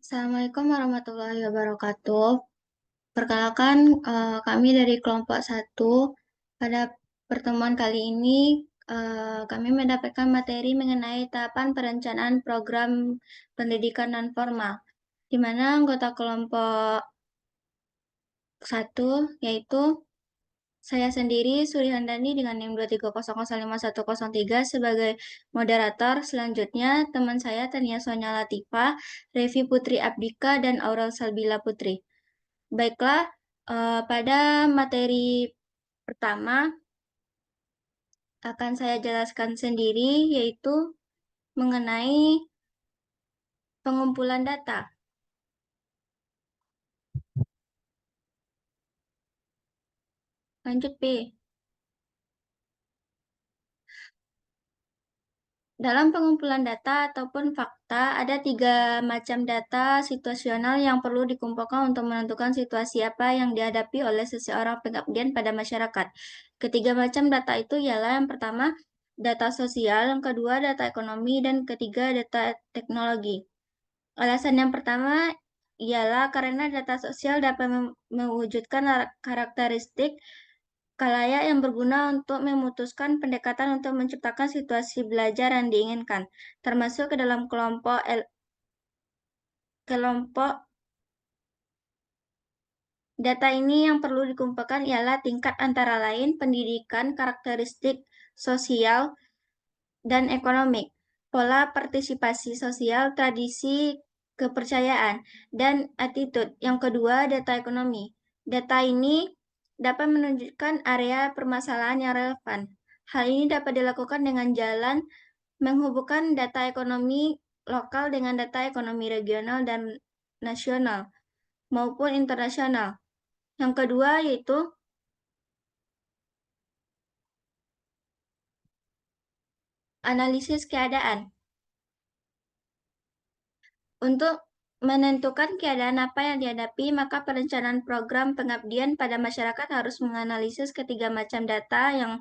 Assalamualaikum warahmatullahi wabarakatuh. Perkenalkan, kami dari kelompok satu. Pada pertemuan kali ini, kami mendapatkan materi mengenai tahapan perencanaan program pendidikan non-formal, di mana anggota kelompok satu yaitu saya sendiri, Suri Handani dengan NIM 230051103 sebagai moderator. Selanjutnya, teman saya Tania Sonia Latifah, Revi Putri Abdika, dan Aurel Salbila Putri. Baiklah, pada materi pertama akan saya jelaskan sendiri, yaitu mengenai pengumpulan data. Lanjut, B. Dalam pengumpulan data ataupun fakta, ada 3 macam data situasional yang perlu dikumpulkan untuk menentukan situasi apa yang dihadapi oleh seseorang pengabdian pada masyarakat. Ketiga macam data itu ialah yang pertama, data sosial, yang kedua, data ekonomi, dan ketiga, data teknologi. Alasan yang pertama ialah karena data sosial dapat mewujudkan karakteristik khalayak yang berguna untuk memutuskan pendekatan untuk menciptakan situasi belajar yang diinginkan, termasuk ke dalam kelompok data ini yang perlu dikumpulkan ialah tingkat antara lain pendidikan, karakteristik sosial, dan ekonomi, pola partisipasi sosial, tradisi, kepercayaan, dan attitude. Yang kedua, data ekonomi. Data ini dapat menunjukkan area permasalahan yang relevan. Hal ini dapat dilakukan dengan jalan menghubungkan data ekonomi lokal dengan data ekonomi regional dan nasional maupun internasional. Yang kedua yaitu analisis keadaan. Untuk menentukan keadaan apa yang dihadapi, maka perencanaan program pengabdian pada masyarakat harus menganalisis ketiga macam data yang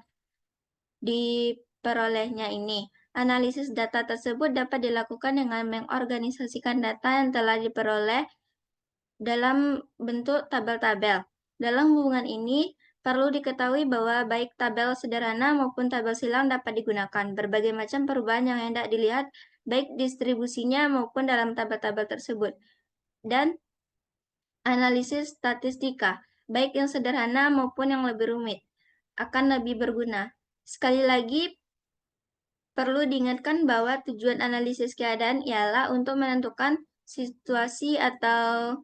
diperolehnya ini. Analisis data tersebut dapat dilakukan dengan mengorganisasikan data yang telah diperoleh dalam bentuk tabel-tabel. Dalam hubungan ini, perlu diketahui bahwa baik tabel sederhana maupun tabel silang dapat digunakan. Berbagai macam perubahan yang hendak dilihat, baik distribusinya maupun dalam tabel-tabel tersebut. Dan analisis statistika, baik yang sederhana maupun yang lebih rumit, akan lebih berguna. Sekali lagi, perlu diingatkan bahwa tujuan analisis keadaan ialah untuk menentukan situasi atau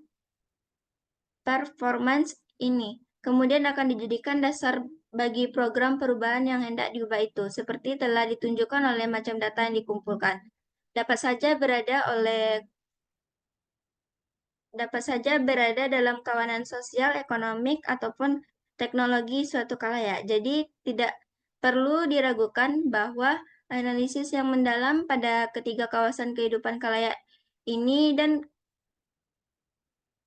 performance ini. Kemudian akan dijadikan dasar bagi program perubahan yang hendak diubah itu, seperti telah ditunjukkan oleh macam data yang dikumpulkan. Dapat saja berada dalam kawanan sosial, ekonomik, ataupun teknologi suatu khalayak. Jadi tidak perlu diragukan bahwa analisis yang mendalam pada ketiga kawasan kehidupan khalayak ini dan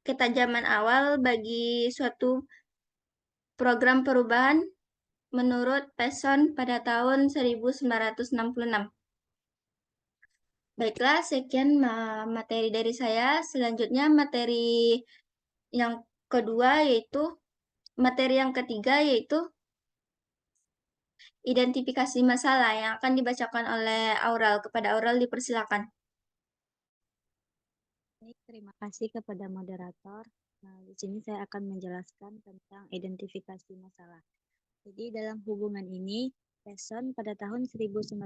ketajaman awal bagi suatu program perubahan menurut Peson pada tahun 1966. Baiklah, sekian materi dari saya. Selanjutnya materi yang kedua yaitu materi yang ketiga yaitu identifikasi masalah yang akan dibacakan oleh Aurel. Kepada Aurel dipersilakan. Baik, terima kasih kepada moderator. Nah, di sini saya akan menjelaskan tentang identifikasi masalah. Jadi dalam hubungan ini, Peson pada tahun 1966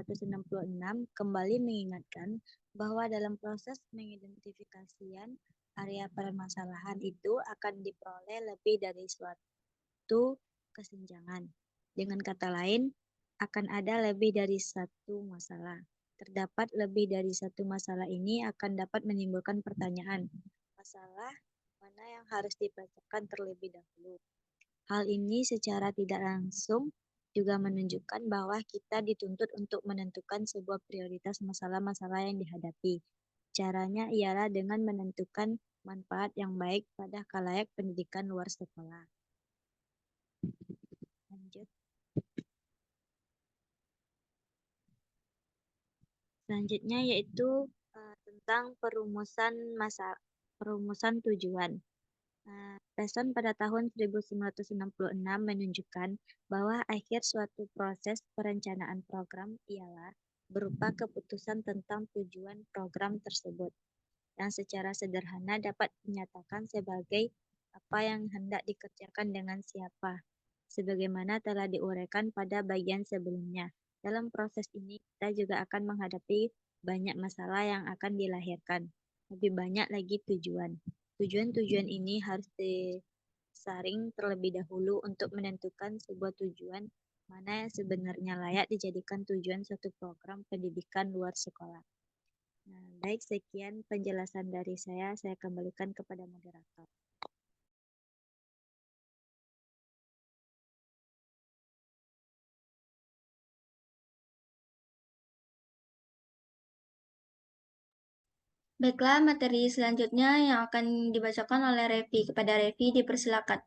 kembali mengingatkan bahwa dalam proses mengidentifikasian area permasalahan itu akan diperoleh lebih dari suatu kesenjangan. Dengan kata lain, akan ada lebih dari satu masalah. Terdapat lebih dari satu masalah ini akan dapat menimbulkan pertanyaan, masalah mana yang harus dipecahkan terlebih dahulu. Hal ini secara tidak langsung juga menunjukkan bahwa kita dituntut untuk menentukan sebuah prioritas masalah-masalah yang dihadapi. Caranya ialah dengan menentukan manfaat yang baik pada khalayak pendidikan luar sekolah. Lanjut. Selanjutnya yaitu tentang perumusan masalah. perumusan tujuan. Peson pada tahun 1966 menunjukkan bahwa akhir suatu proses perencanaan program ialah berupa keputusan tentang tujuan program tersebut, yang secara sederhana dapat dinyatakan sebagai apa yang hendak dikerjakan dengan siapa, sebagaimana telah diuraikan pada bagian sebelumnya. Dalam proses ini, kita juga akan menghadapi banyak masalah yang akan dilahirkan. Lebih banyak lagi tujuan. Tujuan-tujuan ini harus disaring terlebih dahulu untuk menentukan sebuah tujuan mana yang sebenarnya layak dijadikan tujuan suatu program pendidikan luar sekolah. Nah, baik sekian penjelasan dari saya kembalikan kepada moderator. Baiklah, materi selanjutnya yang akan dibacakan oleh Revi. Kepada Revi dipersilakan.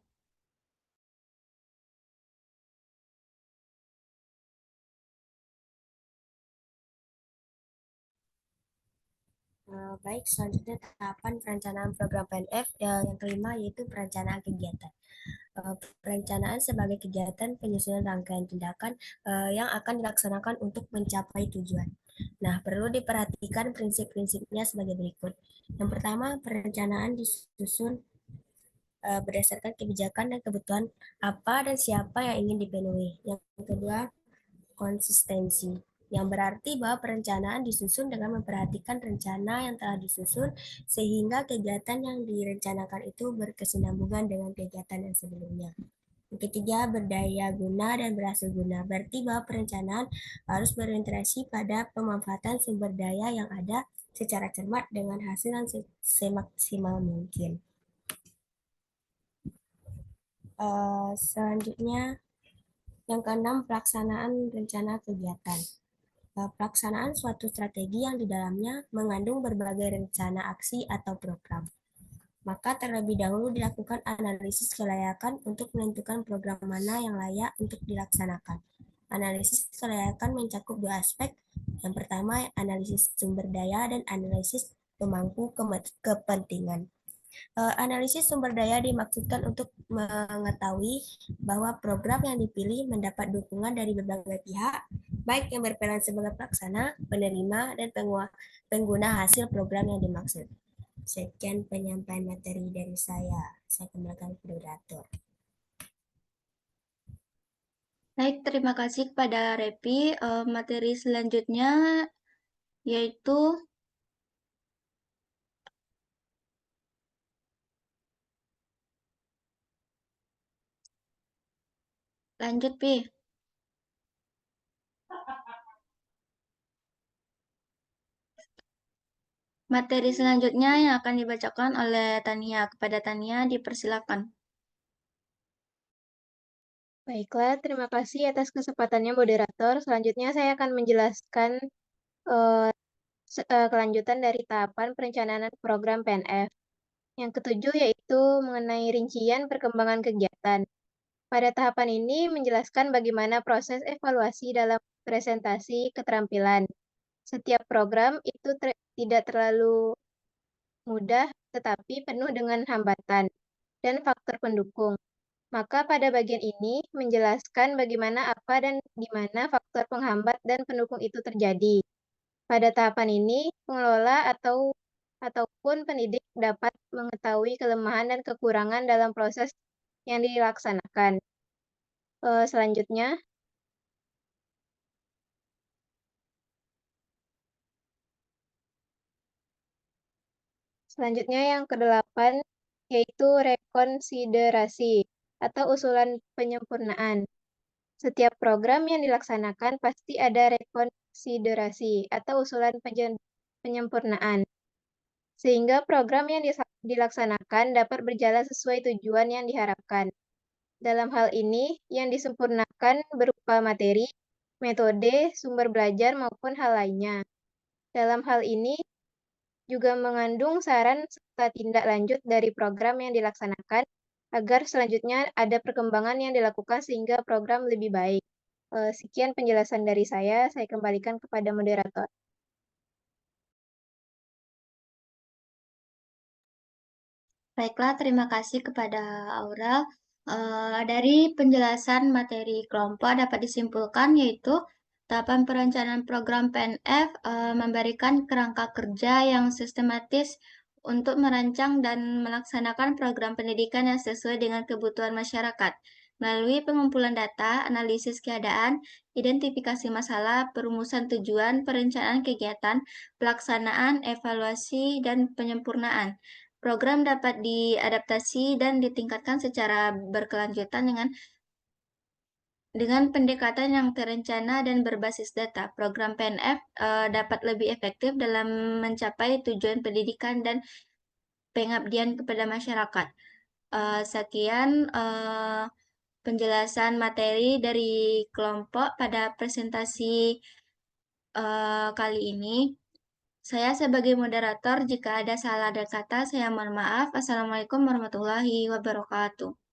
Baik, selanjutnya tahapan perencanaan program PNF yang kelima yaitu perencanaan kegiatan. Perencanaan sebagai kegiatan penyusunan rangkaian tindakan yang akan dilaksanakan untuk mencapai tujuan. Nah, perlu diperhatikan prinsip-prinsipnya sebagai berikut. Yang pertama, perencanaan disusun berdasarkan kebijakan dan kebutuhan apa dan siapa yang ingin dipenuhi. Yang kedua, konsistensi, yang berarti bahwa perencanaan disusun dengan memperhatikan rencana yang telah disusun sehingga kegiatan yang direncanakan itu berkesinambungan dengan kegiatan yang sebelumnya. Yang ketiga, berdaya guna dan berhasil guna, berarti bahwa perencanaan harus berorientasi pada pemanfaatan sumber daya yang ada secara cermat dengan hasil yang semaksimal mungkin. Selanjutnya, yang keenam, pelaksanaan rencana kegiatan. Pelaksanaan suatu strategi yang di dalamnya mengandung berbagai rencana aksi atau program. Maka terlebih dahulu dilakukan analisis kelayakan untuk menentukan program mana yang layak untuk dilaksanakan. Analisis kelayakan mencakup dua aspek. Yang pertama, analisis sumber daya dan analisis pemangku kepentingan. Analisis sumber daya dimaksudkan untuk mengetahui bahwa program yang dipilih mendapat dukungan dari berbagai pihak, baik yang berperan sebagai pelaksana, penerima, dan pengguna hasil program yang dimaksud. Sekian penyampaian materi dari saya. Saya kembalikan ke moderator. Baik, terima kasih kepada Revi. Materi selanjutnya yaitu lanjut, Pi. Materi selanjutnya yang akan dibacakan oleh Tania. Kepada Tania dipersilakan. Baiklah, terima kasih atas kesempatannya moderator. Selanjutnya saya akan menjelaskan uh, kelanjutan dari tahapan perencanaan program PNF. Yang ketujuh yaitu mengenai rincian perkembangan kegiatan. Pada tahapan ini menjelaskan bagaimana proses evaluasi dalam presentasi keterampilan. Setiap program itu tidak terlalu mudah, tetapi penuh dengan hambatan dan faktor pendukung. Maka pada bagian ini menjelaskan bagaimana apa dan di mana faktor penghambat dan pendukung itu terjadi. Pada tahapan ini, pengelola ataupun pendidik dapat mengetahui kelemahan dan kekurangan dalam proses yang dilaksanakan. Selanjutnya, yang kedelapan, yaitu rekonsiderasi atau usulan penyempurnaan. Setiap program yang dilaksanakan pasti ada rekonsiderasi atau usulan penyempurnaan, sehingga program yang dilaksanakan dapat berjalan sesuai tujuan yang diharapkan. Dalam hal ini, yang disempurnakan berupa materi, metode, sumber belajar, maupun hal lainnya. Dalam hal ini, juga mengandung saran serta tindak lanjut dari program yang dilaksanakan agar selanjutnya ada perkembangan yang dilakukan sehingga program lebih baik. Sekian penjelasan dari saya kembalikan kepada moderator. Baiklah, terima kasih kepada Aurel. Dari penjelasan materi kelompok dapat disimpulkan yaitu tahapan perencanaan program PNF memberikan kerangka kerja yang sistematis untuk merancang dan melaksanakan program pendidikan yang sesuai dengan kebutuhan masyarakat. Melalui pengumpulan data, analisis keadaan, identifikasi masalah, perumusan tujuan, perencanaan kegiatan, pelaksanaan, evaluasi, dan penyempurnaan. Program dapat diadaptasi dan ditingkatkan secara berkelanjutan dengan pendekatan yang terencana dan berbasis data. Program PNF dapat lebih efektif dalam mencapai tujuan pendidikan dan pengabdian kepada masyarakat. Sekian penjelasan materi dari kelompok pada presentasi kali ini. Saya sebagai moderator, jika ada salah dan kata, saya mohon maaf. Assalamualaikum warahmatullahi wabarakatuh.